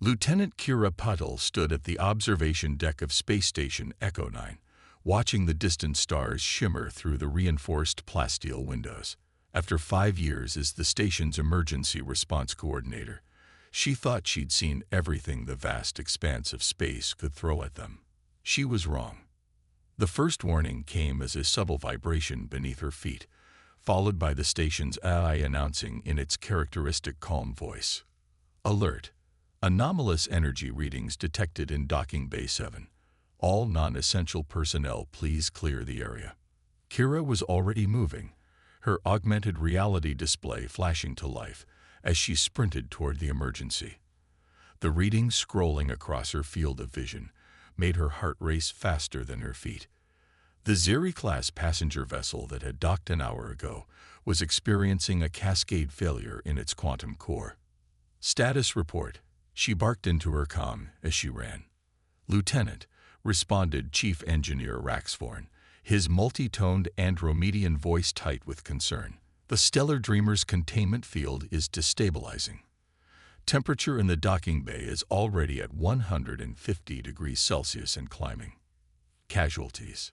Lieutenant Kira Puddle stood at the observation deck of Space Station Echo 9, watching the distant stars shimmer through the reinforced plasteel windows. After 5 years as the station's emergency response coordinator, she thought she'd seen everything the vast expanse of space could throw at them. She was wrong. The first warning came as a subtle vibration beneath her feet, followed by the station's AI announcing in its characteristic calm voice, "Alert! Anomalous energy readings detected in Docking Bay 7. All non-essential personnel please clear the area." Kira was already moving, her augmented reality display flashing to life as she sprinted toward the emergency. The readings scrolling across her field of vision made her heart race faster than her feet. The Zeri-class passenger vessel that had docked an hour ago was experiencing a cascade failure in its quantum core. "Status report," she barked into her comm as she ran. "Lieutenant," responded Chief Engineer Raxforn, his multi-toned Andromedian voice tight with concern. "The Stellar Dreamer's containment field is destabilizing. Temperature in the docking bay is already at 150 degrees Celsius and climbing. Casualties.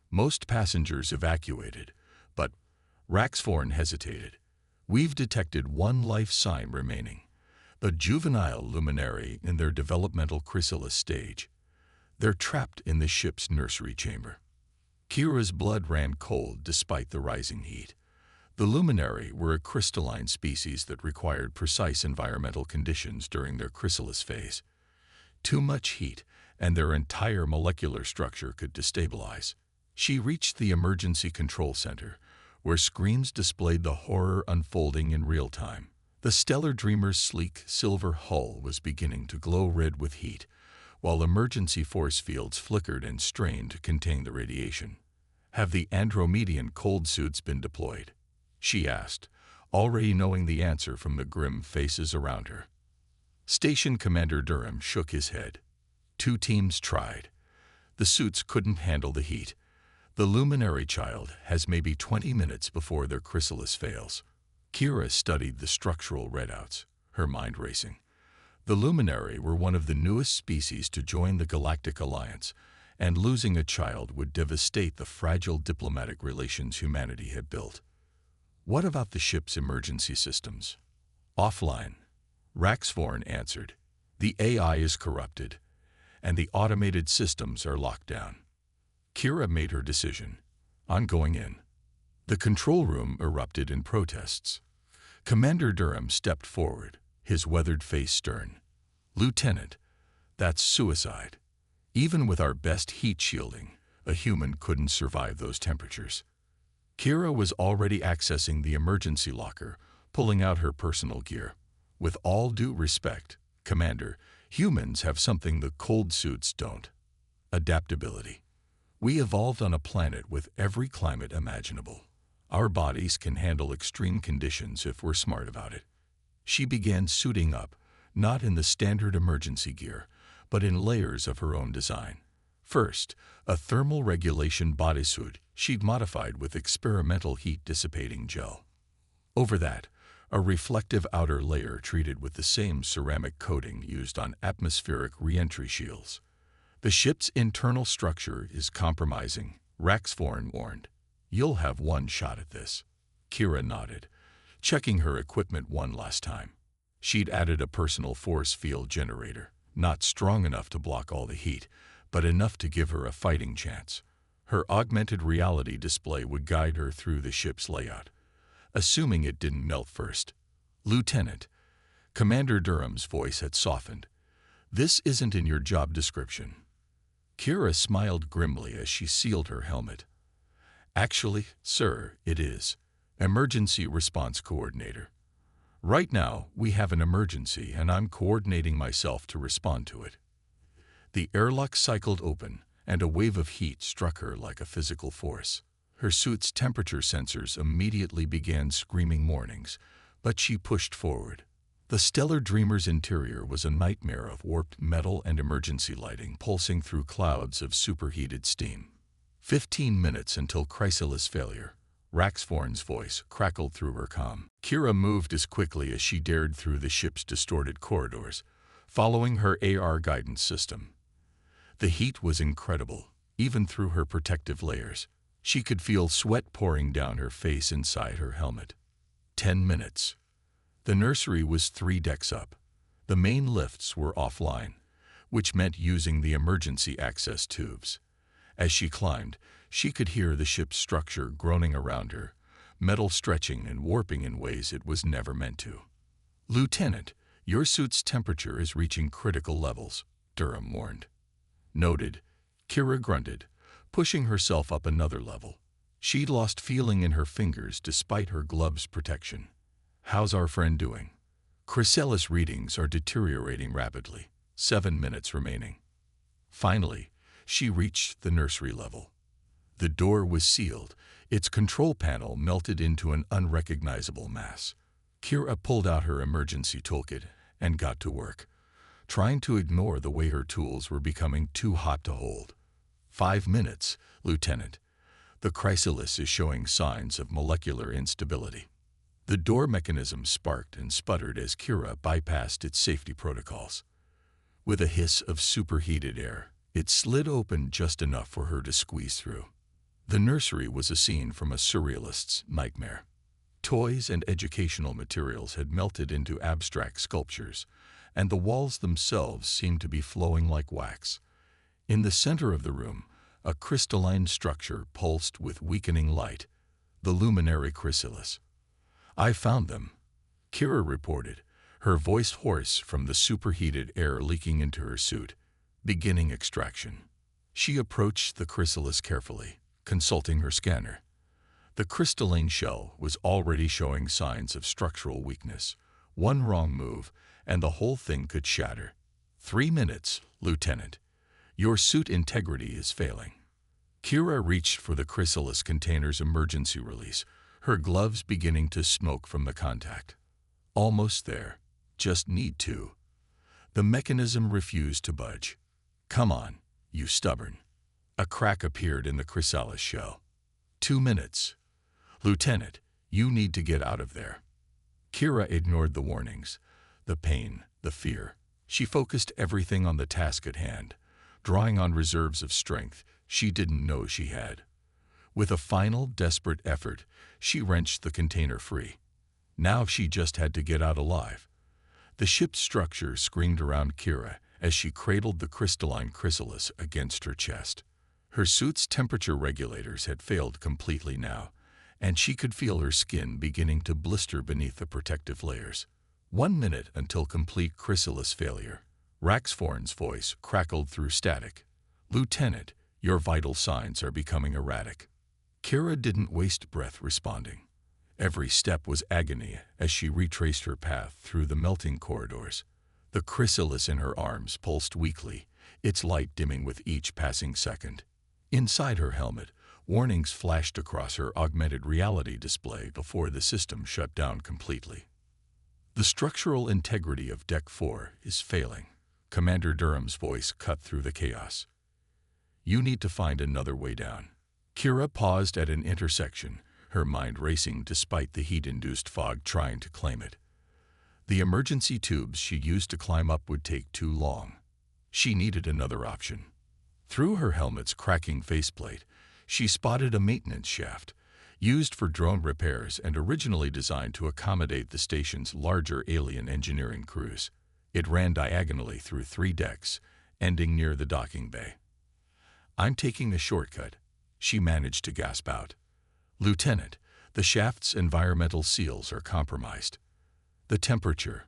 Most passengers evacuated, but..." Raxforn hesitated. "We've detected one life sign remaining. A juvenile luminary in their developmental chrysalis stage. They're trapped in the ship's nursery chamber." Kira's blood ran cold despite the rising heat. The luminary were a crystalline species that required precise environmental conditions during their chrysalis phase. Too much heat, and their entire molecular structure could destabilize. She reached the emergency control center, where screens displayed the horror unfolding in real time. The Stellar Dreamer's sleek silver hull was beginning to glow red with heat, while emergency force fields flickered and strained to contain the radiation. "Have the Andromedian cold suits been deployed?" she asked, already knowing the answer from the grim faces around her. Station Commander Durham shook his head. "2 teams tried. The suits couldn't handle the heat. The luminary child has maybe 20 minutes before their chrysalis fails." Kira studied the structural readouts, her mind racing. The luminary were one of the newest species to join the Galactic Alliance, and losing a child would devastate the fragile diplomatic relations humanity had built. "What about the ship's emergency systems?" "Offline," Raxforn answered. "The AI is corrupted, and the automated systems are locked down." Kira made her decision. "I'm going in." The control room erupted in protests. Commander Durham stepped forward, his weathered face stern. "Lieutenant, that's suicide. Even with our best heat shielding, a human couldn't survive those temperatures." Kira was already accessing the emergency locker, pulling out her personal gear. "With all due respect, Commander, humans have something the cold suits don't. Adaptability. We evolved on a planet with every climate imaginable. Our bodies can handle extreme conditions if we're smart about it." She began suiting up, not in the standard emergency gear, but in layers of her own design. First, a thermal regulation bodysuit she'd modified with experimental heat-dissipating gel. Over that, a reflective outer layer treated with the same ceramic coating used on atmospheric re-entry shields. "The ship's internal structure is compromising," Raxforn warned. "You'll have one shot at this." Kira nodded, checking her equipment one last time. She'd added a personal force field generator, not strong enough to block all the heat, but enough to give her a fighting chance. Her augmented reality display would guide her through the ship's layout, assuming it didn't melt first. "Lieutenant," Commander Durham's voice had softened, "this isn't in your job description." Kira smiled grimly as she sealed her helmet. "Actually, sir, it is. Emergency Response Coordinator. Right now, we have an emergency and I'm coordinating myself to respond to it." The airlock cycled open, and a wave of heat struck her like a physical force. Her suit's temperature sensors immediately began screaming warnings, but she pushed forward. The Stellar Dreamer's interior was a nightmare of warped metal and emergency lighting pulsing through clouds of superheated steam. 15 minutes until chrysalis failure. Raxforn's voice crackled through her comm. Kira moved as quickly as she dared through the ship's distorted corridors, following her AR guidance system. The heat was incredible, even through her protective layers. She could feel sweat pouring down her face inside her helmet. 10 minutes. The nursery was 3 decks up. The main lifts were offline, which meant using the emergency access tubes. As she climbed, she could hear the ship's structure groaning around her, metal stretching and warping in ways it was never meant to. "Lieutenant, your suit's temperature is reaching critical levels," Durham warned. "Noted," Kira grunted, pushing herself up another level. She'd lost feeling in her fingers despite her gloves' protection. "How's our friend doing?" "Chrysalis readings are deteriorating rapidly. 7 minutes remaining." Finally, she reached the nursery level. The door was sealed, its control panel melted into an unrecognizable mass. Kira pulled out her emergency toolkit and got to work, trying to ignore the way her tools were becoming too hot to hold. 5 minutes, Lieutenant. The chrysalis is showing signs of molecular instability." The door mechanism sparked and sputtered as Kira bypassed its safety protocols. With a hiss of superheated air, it slid open just enough for her to squeeze through. The nursery was a scene from a surrealist's nightmare. Toys and educational materials had melted into abstract sculptures, and the walls themselves seemed to be flowing like wax. In the center of the room, a crystalline structure pulsed with weakening light, the luminary chrysalis. "I found them," Kira reported, her voice hoarse from the superheated air leaking into her suit. "Beginning extraction." She approached the chrysalis carefully, consulting her scanner. The crystalline shell was already showing signs of structural weakness. One wrong move, and the whole thing could shatter. 3 minutes, Lieutenant. Your suit integrity is failing." Kira reached for the chrysalis container's emergency release, her gloves beginning to smoke from the contact. "Almost there. Just need to." The mechanism refused to budge. "Come on, you stubborn." A crack appeared in the chrysalis shell. 2 minutes. "Lieutenant, you need to get out of there." Kira ignored the warnings, the pain, the fear. She focused everything on the task at hand, drawing on reserves of strength she didn't know she had. With a final, desperate effort, she wrenched the container free. Now she just had to get out alive. The ship's structure screamed around Kira as she cradled the crystalline chrysalis against her chest. Her suit's temperature regulators had failed completely now, and she could feel her skin beginning to blister beneath the protective layers. 1 minute until complete chrysalis failure. Raxforn's voice crackled through static. "Lieutenant, your vital signs are becoming erratic." Kira didn't waste breath responding. Every step was agony as she retraced her path through the melting corridors. The chrysalis in her arms pulsed weakly, its light dimming with each passing second. Inside her helmet, warnings flashed across her augmented reality display before the system shut down completely. "The structural integrity of Deck 4 is failing," Commander Durham's voice cut through the chaos. "You need to find another way down." Kira paused at an intersection, her mind racing despite the heat-induced fog trying to claim it. The emergency tubes she used to climb up would take too long. She needed another option. Through her helmet's cracking faceplate, she spotted a maintenance shaft, used for drone repairs and originally designed to accommodate the station's larger alien engineering crews. It ran diagonally through 3 decks, ending near the docking bay. "I'm taking a shortcut," she managed to gasp out. "Lieutenant, the shaft's environmental seals are compromised." "The temperature."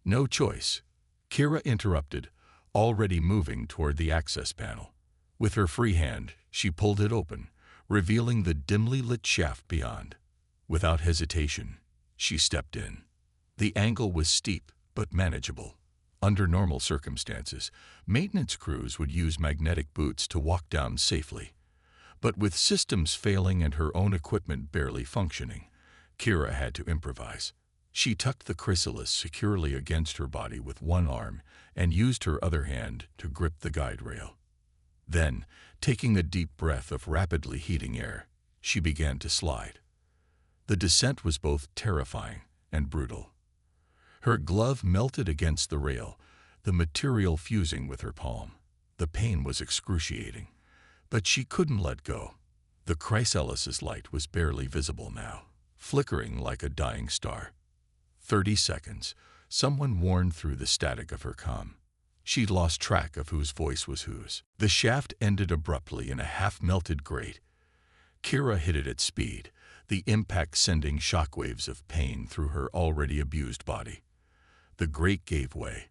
"No choice," Kira interrupted, already moving toward the access panel. With her free hand, she pulled it open, revealing the dimly lit shaft beyond. Without hesitation, she stepped in. The angle was steep, but manageable. Under normal circumstances, maintenance crews would use magnetic boots to walk down safely. But with systems failing and her own equipment barely functioning, Kira had to improvise. She tucked the chrysalis securely against her body with one arm and used her other hand to grip the guide rail. Then, taking a deep breath of rapidly heating air, she began to slide. The descent was both terrifying and brutal. Her glove melted against the rail, the material fusing with her palm. The pain was excruciating, but she couldn't let go. The chrysalis' light was barely visible now, flickering like a dying star. 30 seconds, someone warned through the static of her comm. She'd lost track of whose voice was whose. The shaft ended abruptly in a half-melted grate. Kira hit it at speed, the impact sending shockwaves of pain through her already abused body. The grate gave way,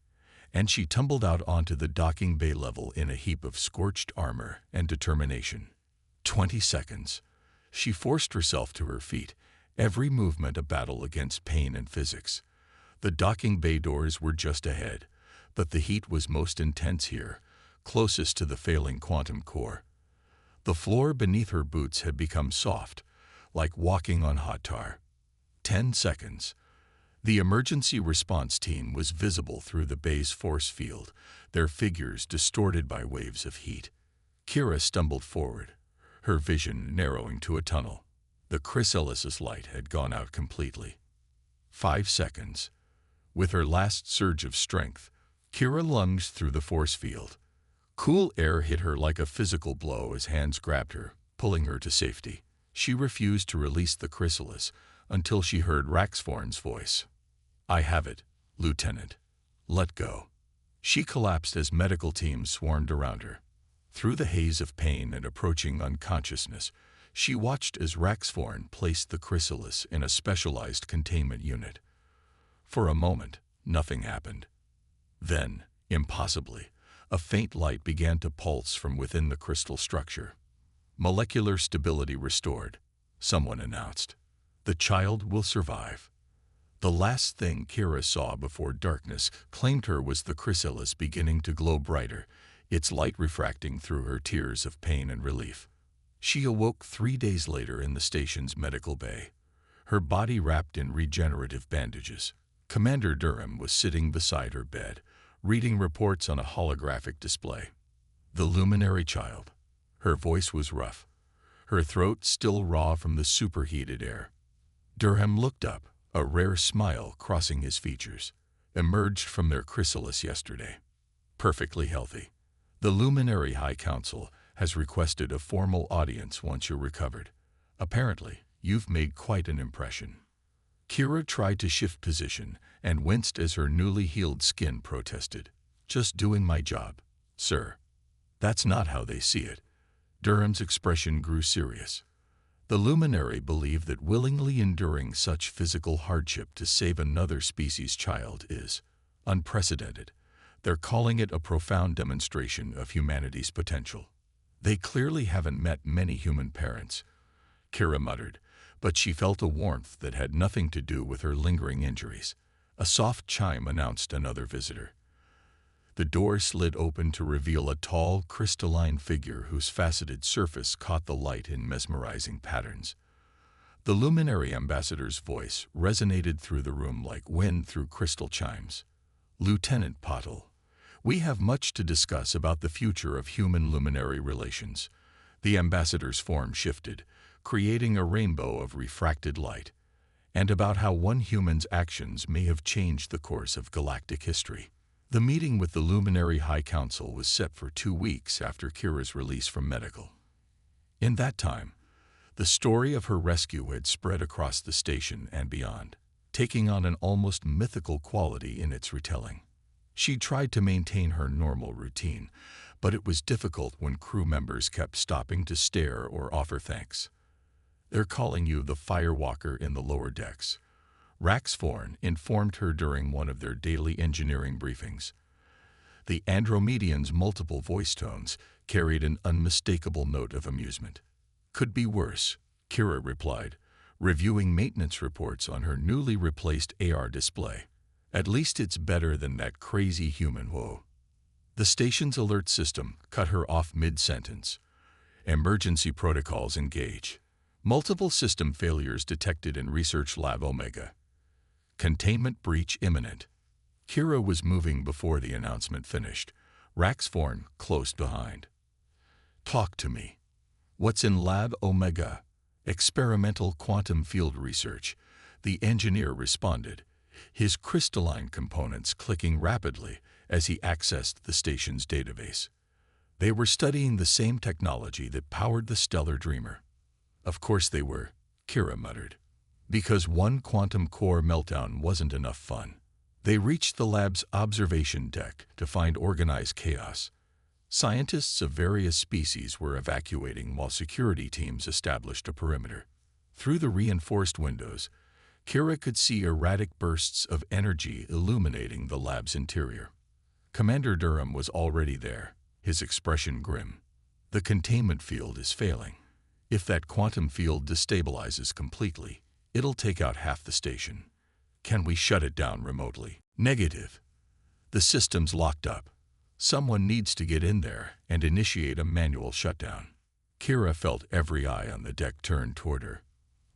and she tumbled out onto the docking bay level in a heap of scorched armor and determination. 20 seconds. She forced herself to her feet, every movement a battle against pain and physics. The docking bay doors were just ahead, but the heat was most intense here, closest to the failing quantum core. The floor beneath her boots had become soft, like walking on hot tar. 10 seconds. The emergency response team was visible through the bay's force field, their figures distorted by waves of heat. Kira stumbled forward, her vision narrowing to a tunnel. The chrysalis' light had gone out completely. 5 seconds. With her last surge of strength, Kira lunged through the force field. Cool air hit her like a physical blow as hands grabbed her, pulling her to safety. She refused to release the chrysalis until she heard Raxforn's voice. "I have it, Lieutenant. Let go." She collapsed as medical teams swarmed around her. Through the haze of pain and approaching unconsciousness, she watched as Raxforn placed the chrysalis in a specialized containment unit. For a moment, nothing happened. Then, impossibly, a faint light began to pulse from within the crystal structure. "Molecular stability restored," someone announced. "The child will survive." The last thing Kira saw before darkness claimed her was the chrysalis beginning to glow brighter, its light refracting through her tears of pain and relief. She awoke 3 days later in the station's medical bay, her body wrapped in regenerative bandages. Commander Durham was sitting beside her bed, reading reports on a holographic display. The luminary child. Her voice was rough, her throat still raw from the superheated air. Durham looked up, a rare smile crossing his features. "Emerged from their chrysalis yesterday. Perfectly healthy. The Luminary High Council has requested a formal audience once you're recovered. Apparently, you've made quite an impression." Kira tried to shift position and winced as her newly healed skin protested. "Just doing my job, sir." "That's not how they see it." Durham's expression grew serious. The luminary believed that willingly enduring such physical hardship to save another species' child is unprecedented. They're calling it a profound demonstration of humanity's potential. "They clearly haven't met many human parents," Kira muttered, but she felt a warmth that had nothing to do with her lingering injuries. A soft chime announced another visitor. The door slid open to reveal a tall, crystalline figure whose faceted surface caught the light in mesmerizing patterns. The luminary ambassador's voice resonated through the room like wind through crystal chimes. "Lieutenant Pottle, we have much to discuss about the future of human-luminary relations." The ambassador's form shifted, creating a rainbow of refracted light, and about how one human's actions may have changed the course of galactic history. The meeting with the Luminary High Council was set for 2 weeks after Kira's release from medical. In that time, the story of her rescue had spread across the station and beyond, taking on an almost mythical quality in its retelling. She tried to maintain her normal routine, but it was difficult when crew members kept stopping to stare or offer thanks. "They're calling you the Firewalker in the lower decks," Raxforn informed her during one of their daily engineering briefings. The Andromedian's multiple voice tones carried an unmistakable note of amusement. "Could be worse," Kira replied, reviewing maintenance reports on her newly replaced AR display. "At least it's better than that crazy human woe." The station's alert system cut her off mid-sentence. "Emergency protocols engage. Multiple system failures detected in Research Lab Omega. Containment breach imminent." Kira was moving before the announcement finished, Raxforn close behind. "Talk to me. What's in Lab Omega?" "Experimental quantum field research," the engineer responded, his crystalline components clicking rapidly as he accessed the station's database. They were studying the same technology that powered the Stellar Dreamer. Of course they were, Kira muttered. Because one quantum core meltdown wasn't enough fun. They reached the lab's observation deck to find organized chaos. Scientists of various species were evacuating while security teams established a perimeter. Through the reinforced windows, Kira could see erratic bursts of energy illuminating the lab's interior. Commander Durham was already there, his expression grim. The containment field is failing. If that quantum field destabilizes completely, it'll take out half the station. Can we shut it down remotely? Negative. The system's locked up. Someone needs to get in there and initiate a manual shutdown. Kira felt every eye on the deck turned toward her.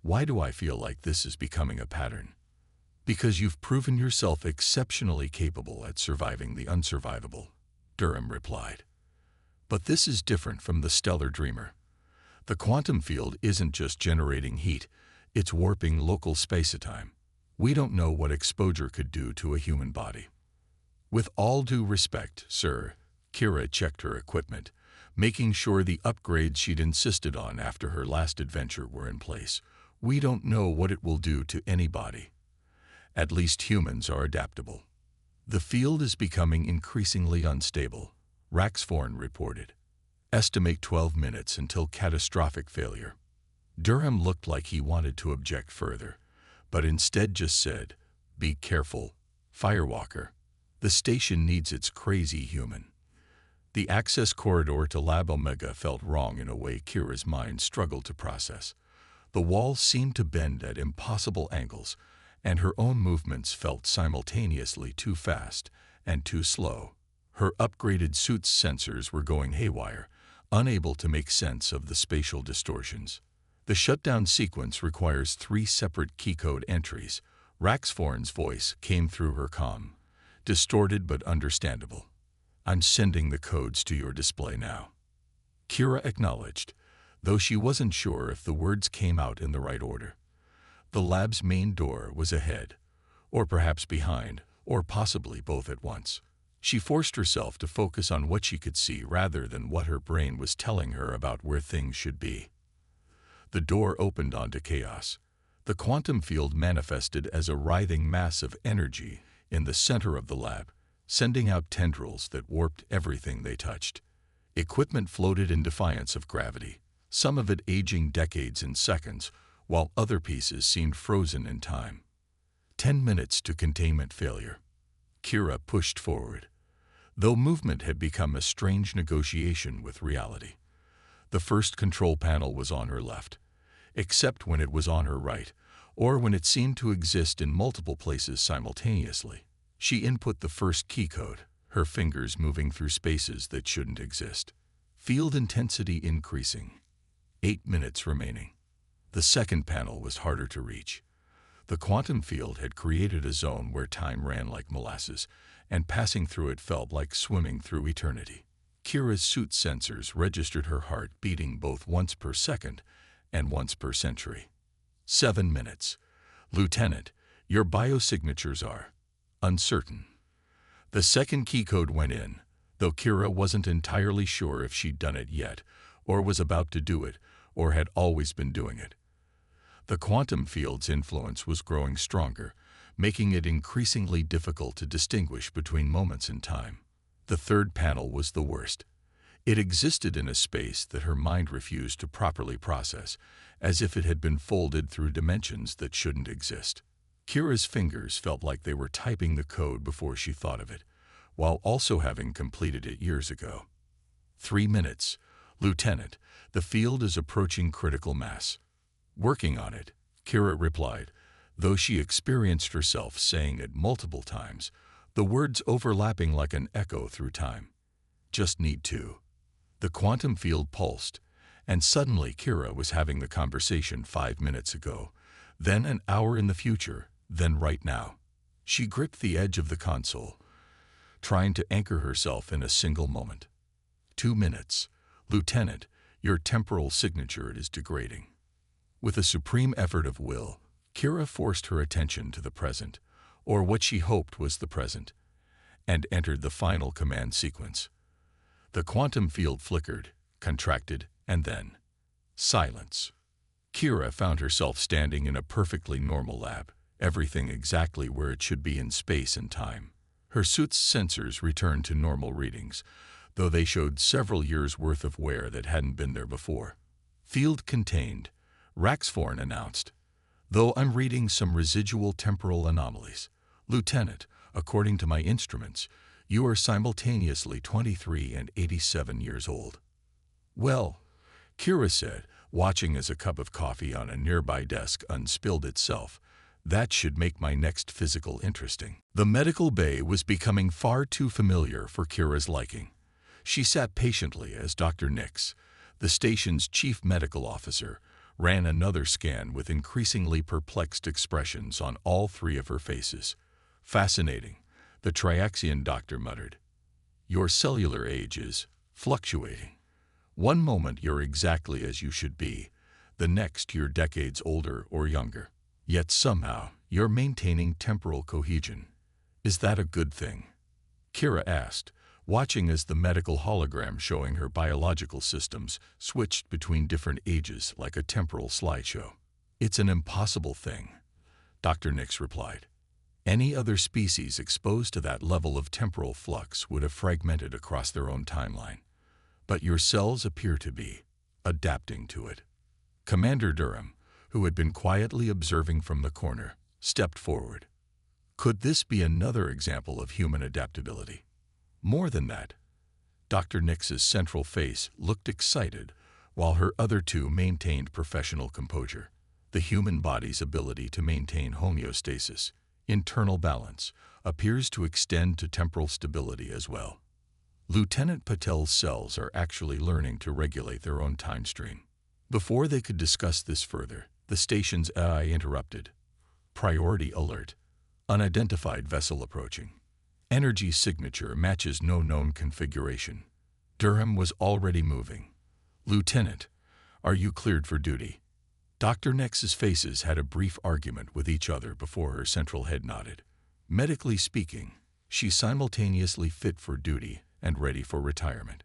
Why do I feel like this is becoming a pattern? Because you've proven yourself exceptionally capable at surviving the unsurvivable, Durham replied. But this is different from the Stellar Dreamer. The quantum field isn't just generating heat, it's warping local space-time. We don't know what exposure could do to a human body. With all due respect, sir, Kira checked her equipment, making sure the upgrades she'd insisted on after her last adventure were in place. We don't know what it will do to anybody. At least humans are adaptable. The field is becoming increasingly unstable, Raxforn reported. Estimate 12 minutes until catastrophic failure. Durham looked like he wanted to object further, but instead just said, "Be careful, Firewalker. The station needs its crazy human." The access corridor to Lab Omega felt wrong in a way Kira's mind struggled to process. The walls seemed to bend at impossible angles, and her own movements felt simultaneously too fast and too slow. Her upgraded suit's sensors were going haywire, unable to make sense of the spatial distortions. The shutdown sequence requires 3 separate keycode entries. Raxforn's voice came through her comm, distorted but understandable. "I'm sending the codes to your display now." Kira acknowledged, though she wasn't sure if the words came out in the right order. The lab's main door was ahead, or perhaps behind, or possibly both at once. She forced herself to focus on what she could see rather than what her brain was telling her about where things should be. The door opened onto chaos. The quantum field manifested as a writhing mass of energy in the center of the lab, sending out tendrils that warped everything they touched. Equipment floated in defiance of gravity, some of it aging decades in seconds, while other pieces seemed frozen in time. 10 minutes to containment failure. Kira pushed forward, though movement had become a strange negotiation with reality. The first control panel was on her left, except when it was on her right, or when it seemed to exist in multiple places simultaneously. She input the first key code, her fingers moving through spaces that shouldn't exist. Field intensity increasing. 8 minutes remaining. The second panel was harder to reach. The quantum field had created a zone where time ran like molasses, and passing through it felt like swimming through eternity. Kira's suit sensors registered her heart beating both once per second and once per century. 7 minutes. "Lieutenant, your biosignatures are uncertain." The second key code went in, though Kira wasn't entirely sure if she'd done it yet, or was about to do it, or had always been doing it. The quantum field's influence was growing stronger, making it increasingly difficult to distinguish between moments in time. The third panel was the worst. It existed in a space that her mind refused to properly process, as if it had been folded through dimensions that shouldn't exist. Kira's fingers felt like they were typing the code before she thought of it, while also having completed it years ago. 3 minutes. "Lieutenant, the field is approaching critical mass." "Working on it," Kira replied, though she experienced herself saying it multiple times, the words overlapping like an echo through time. "Just need to." The quantum field pulsed, and suddenly Kira was having the conversation 5 minutes ago, then an hour in the future, then right now. She gripped the edge of the console, trying to anchor herself in a single moment. 2 minutes. "Lieutenant, your temporal signature is degrading." With a supreme effort of will, Kira forced her attention to the present, or what she hoped was the present. and entered the final command sequence. The quantum field flickered, contracted, and then silence. Kira found herself standing in a perfectly normal lab, everything exactly where it should be in space and time. Her suit's sensors returned to normal readings, though they showed several years' worth of wear that hadn't been there before. Field contained, Raxforn announced. Though I'm reading some residual temporal anomalies. Lieutenant, according to my instruments, you are simultaneously 23 and 87 years old. Well, Kira said, watching as a cup of coffee on a nearby desk unspilled itself, that should make my next physical interesting. The medical bay was becoming far too familiar for Kira's liking. She sat patiently as Dr. Nix, the station's chief medical officer, ran another scan with increasingly perplexed expressions on all three of her faces. Fascinating, the Triaxian doctor muttered. Your cellular age is fluctuating. One moment you're exactly as you should be, the next you're decades older or younger. Yet somehow you're maintaining temporal cohesion. Is that a good thing? Kira asked, watching as the medical hologram showing her biological systems switched between different ages like a temporal slideshow. It's an impossible thing, Dr. Nix replied. Any other species exposed to that level of temporal flux would have fragmented across their own timeline. But your cells appear to be adapting to it. Commander Durham, who had been quietly observing from the corner, stepped forward. Could this be another example of human adaptability? More than that, Dr. Nix's central face looked excited, while her other two maintained professional composure. The human body's ability to maintain homeostasis, internal balance, appears to extend to temporal stability as well. Lieutenant Patel's cells are actually learning to regulate their own time stream. Before they could discuss this further, the station's AI interrupted. Priority alert. Unidentified vessel approaching. Energy signature matches no known configuration. Durham was already moving. Lieutenant, are you cleared for duty? Dr. Nix's faces had a brief argument with each other before her central head nodded. Medically speaking, she's simultaneously fit for duty and ready for retirement.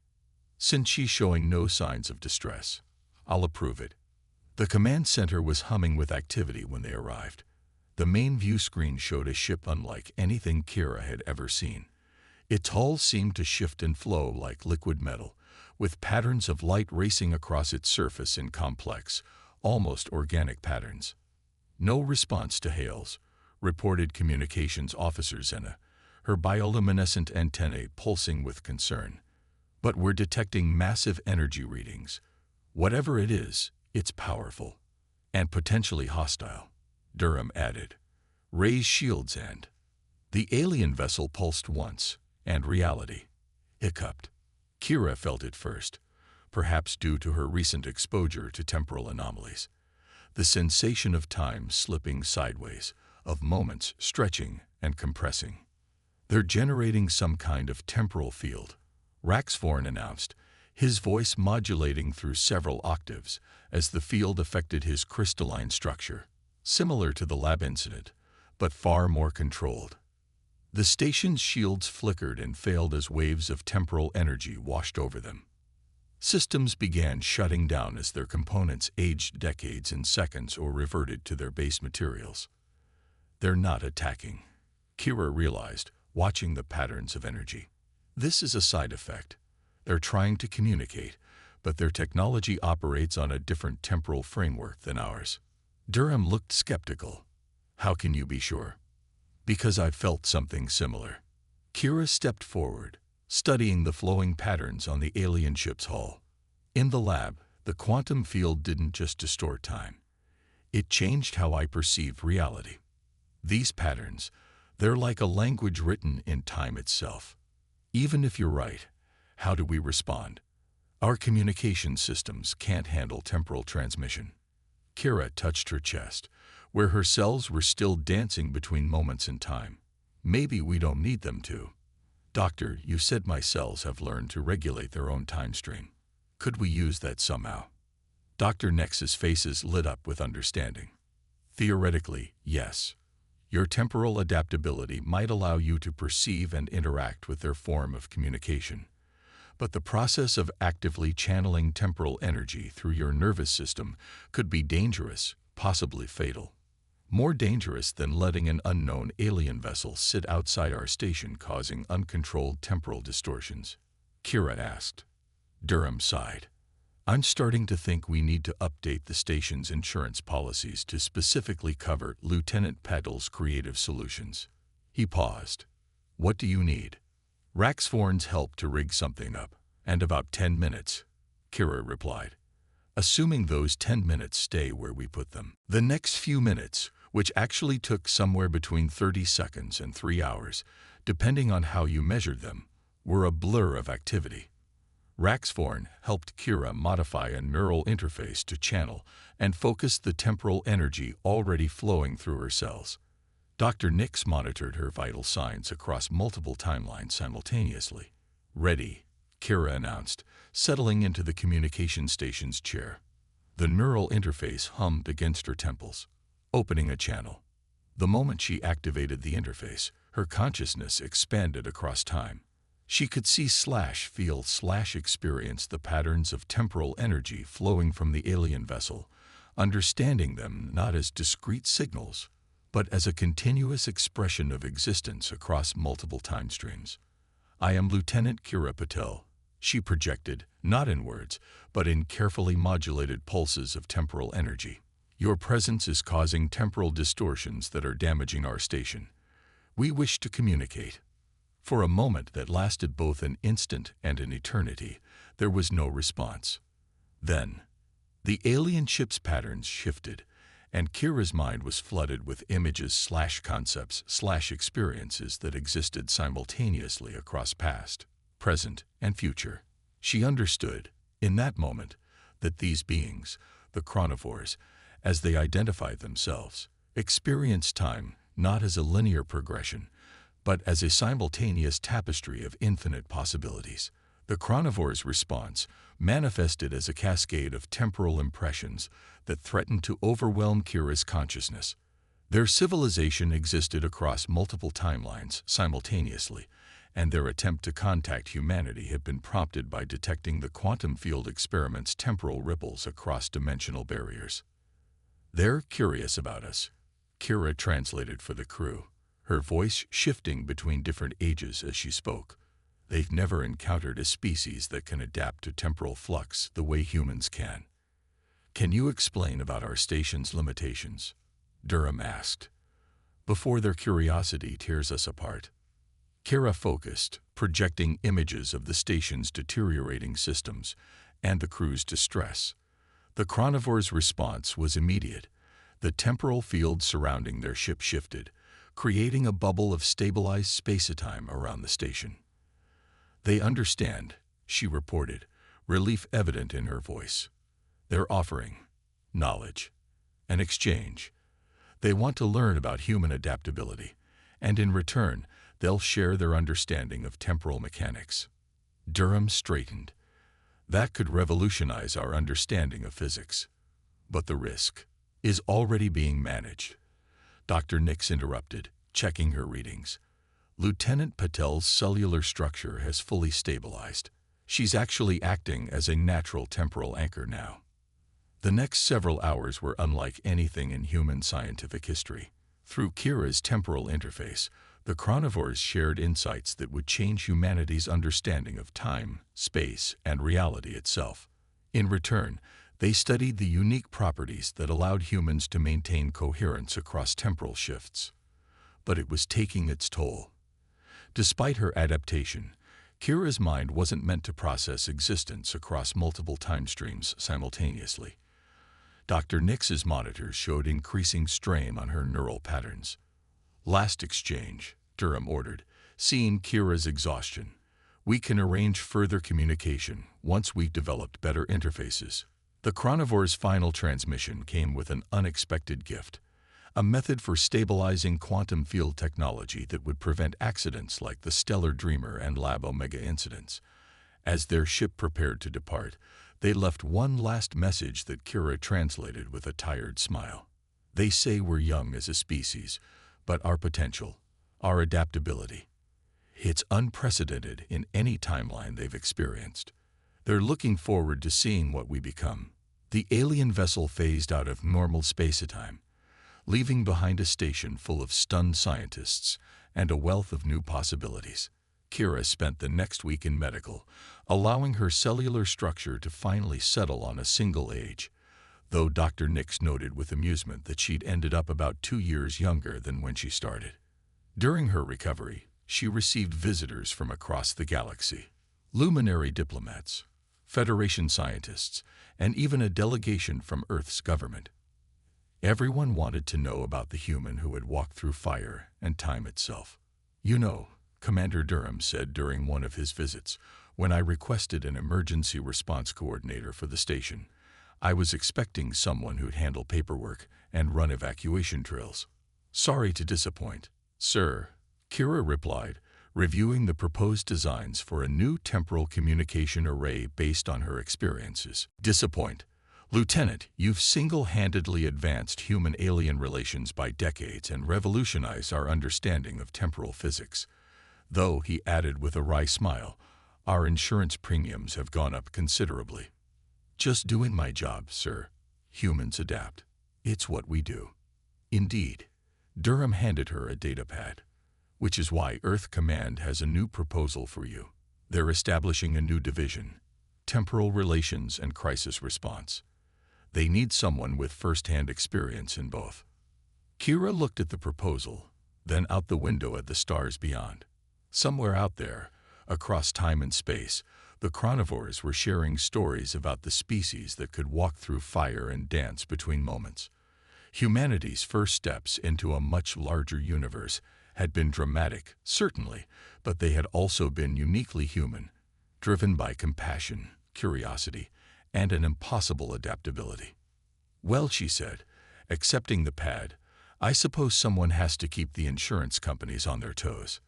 Since she's showing no signs of distress, I'll approve it. The command center was humming with activity when they arrived. The main view screen showed a ship unlike anything Kira had ever seen. Its hull seemed to shift and flow like liquid metal, with patterns of light racing across its surface in complex, almost organic patterns. No response to hails, reported Communications Officer Zena, her bioluminescent antennae pulsing with concern. But we're detecting massive energy readings. Whatever it is, it's powerful. And potentially hostile, Durham added. Raise shields and... The alien vessel pulsed once, and reality hiccuped. Kira felt it first, perhaps due to her recent exposure to temporal anomalies. The sensation of time slipping sideways, of moments stretching and compressing. They're generating some kind of temporal field, Raxforn announced, his voice modulating through several octaves as the field affected his crystalline structure, similar to the lab incident, but far more controlled. The station's shields flickered and failed as waves of temporal energy washed over them. Systems began shutting down as their components aged decades in seconds or reverted to their base materials. They're not attacking, Kira realized, watching the patterns of energy. This is a side effect. They're trying to communicate, but their technology operates on a different temporal framework than ours. Durham looked skeptical. How can you be sure? Because I've felt something similar. Kira stepped forward, studying the flowing patterns on the alien ship's hull. In the lab, the quantum field didn't just distort time. It changed how I perceive reality. These patterns, they're like a language written in time itself. Even if you're right, how do we respond? Our communication systems can't handle temporal transmission. Kira touched her chest, where her cells were still dancing between moments in time. Maybe we don't need them to. Doctor, you said my cells have learned to regulate their own time stream. Could we use that somehow? Dr. Nex's faces lit up with understanding. Theoretically, yes. Your temporal adaptability might allow you to perceive and interact with their form of communication. But the process of actively channeling temporal energy through your nervous system could be dangerous, possibly fatal. More dangerous than letting an unknown alien vessel sit outside our station causing uncontrolled temporal distortions. Kira asked. Durham sighed. I'm starting to think we need to update the station's insurance policies to specifically cover Lieutenant Petal's creative solutions. He paused. What do you need? Raxvorn's help to rig something up, and about 10 minutes, Kira replied. Assuming those 10 minutes stay where we put them. The next few minutes, which actually took somewhere between 30 seconds and 3 hours, depending on how you measured them, were a blur of activity. Raxvorn helped Kira modify a neural interface to channel and focus the temporal energy already flowing through her cells. Dr. Nix monitored her vital signs across multiple timelines simultaneously. Ready, Kira announced, settling into the communication station's chair. The neural interface hummed against her temples, opening a channel. The moment she activated the interface, her consciousness expanded across time. She could see feel experience the patterns of temporal energy flowing from the alien vessel, understanding them not as discrete signals, but as a continuous expression of existence across multiple time streams. I am Lieutenant Kira Patel, she projected, not in words, but in carefully modulated pulses of temporal energy. Your presence is causing temporal distortions that are damaging our station. We wish to communicate. For a moment that lasted both an instant and an eternity, there was no response. Then, the alien ship's patterns shifted, and Kira's mind was flooded with images/concepts/experiences that existed simultaneously across past, present, and future. She understood, in that moment, that these beings, the chronivores, as they identified themselves, experienced time not as a linear progression, but as a simultaneous tapestry of infinite possibilities. The chronivores' response manifested as a cascade of temporal impressions that threatened to overwhelm Kira's consciousness. Their civilization existed across multiple timelines simultaneously, and their attempt to contact humanity had been prompted by detecting the quantum field experiment's temporal ripples across dimensional barriers. They're curious about us, Kira translated for the crew, her voice shifting between different ages as she spoke. They've never encountered a species that can adapt to temporal flux the way humans can. Can you explain about our station's limitations? Durham asked. Before their curiosity tears us apart. Kira focused, projecting images of the station's deteriorating systems and the crew's distress. The chronivores' response was immediate. The temporal field surrounding their ship shifted, creating a bubble of stabilized space-time around the station. They understand, she reported, relief evident in her voice. They're offering knowledge, an exchange. They want to learn about human adaptability, and in return, they'll share their understanding of temporal mechanics. Durham straightened. That could revolutionize our understanding of physics. But the risk is already being managed. Dr. Nix interrupted, checking her readings. Lieutenant Patel's cellular structure has fully stabilized. She's actually acting as a natural temporal anchor now. The next several hours were unlike anything in human scientific history. Through Kira's temporal interface, the chronivores shared insights that would change humanity's understanding of time, space, and reality itself. In return, they studied the unique properties that allowed humans to maintain coherence across temporal shifts. But it was taking its toll. Despite her adaptation, Kira's mind wasn't meant to process existence across multiple time streams simultaneously. Dr. Nix's monitors showed increasing strain on her neural patterns. Last exchange, Durham ordered, seeing Kira's exhaustion. We can arrange further communication once we've developed better interfaces. The chronivores' final transmission came with an unexpected gift, a method for stabilizing quantum field technology that would prevent accidents like the Stellar Dreamer and Lab Omega incidents. As their ship prepared to depart, they left one last message that Kira translated with a tired smile. They say we're young as a species, but our potential, our adaptability. It's unprecedented in any timeline they've experienced. They're looking forward to seeing what we become. The alien vessel phased out of normal space-time, leaving behind a station full of stunned scientists and a wealth of new possibilities. Kira spent the next week in medical, allowing her cellular structure to finally settle on a single age, though Dr. Nix noted with amusement that she'd ended up about 2 years younger than when she started. During her recovery, she received visitors from across the galaxy, luminary diplomats, Federation scientists, and even a delegation from Earth's government. Everyone wanted to know about the human who had walked through fire and time itself. "You know," Commander Durham said during one of his visits, "when I requested an emergency response coordinator for the station, I was expecting someone who'd handle paperwork and run evacuation drills. Sorry to disappoint, sir," Kira replied, reviewing the proposed designs for a new temporal communication array based on her experiences. "Disappoint. Lieutenant, you've single-handedly advanced human-alien relations by decades and revolutionized our understanding of temporal physics. Though," he added with a wry smile, "our insurance premiums have gone up considerably." "Just doing my job, sir. Humans adapt. It's what we do." Indeed. Durham handed her a datapad. "Which is why Earth Command has a new proposal for you. They're establishing a new division, Temporal Relations and Crisis Response. They need someone with first-hand experience in both." Kira looked at the proposal, then out the window at the stars beyond. Somewhere out there, across time and space, the chronivores were sharing stories about the species that could walk through fire and dance between moments. Humanity's first steps into a much larger universe had been dramatic, certainly, but they had also been uniquely human, driven by compassion, curiosity, and an impossible adaptability. "Well," she said, accepting the pad, "I suppose someone has to keep the insurance companies on their toes."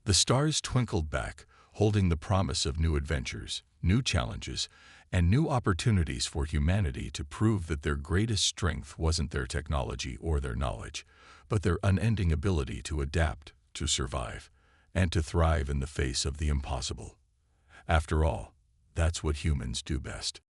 The stars twinkled back, holding the promise of new adventures, new challenges, and new opportunities for humanity to prove that their greatest strength wasn't their technology or their knowledge, but their unending ability to adapt, to survive, and to thrive in the face of the impossible. After all, that's what humans do best.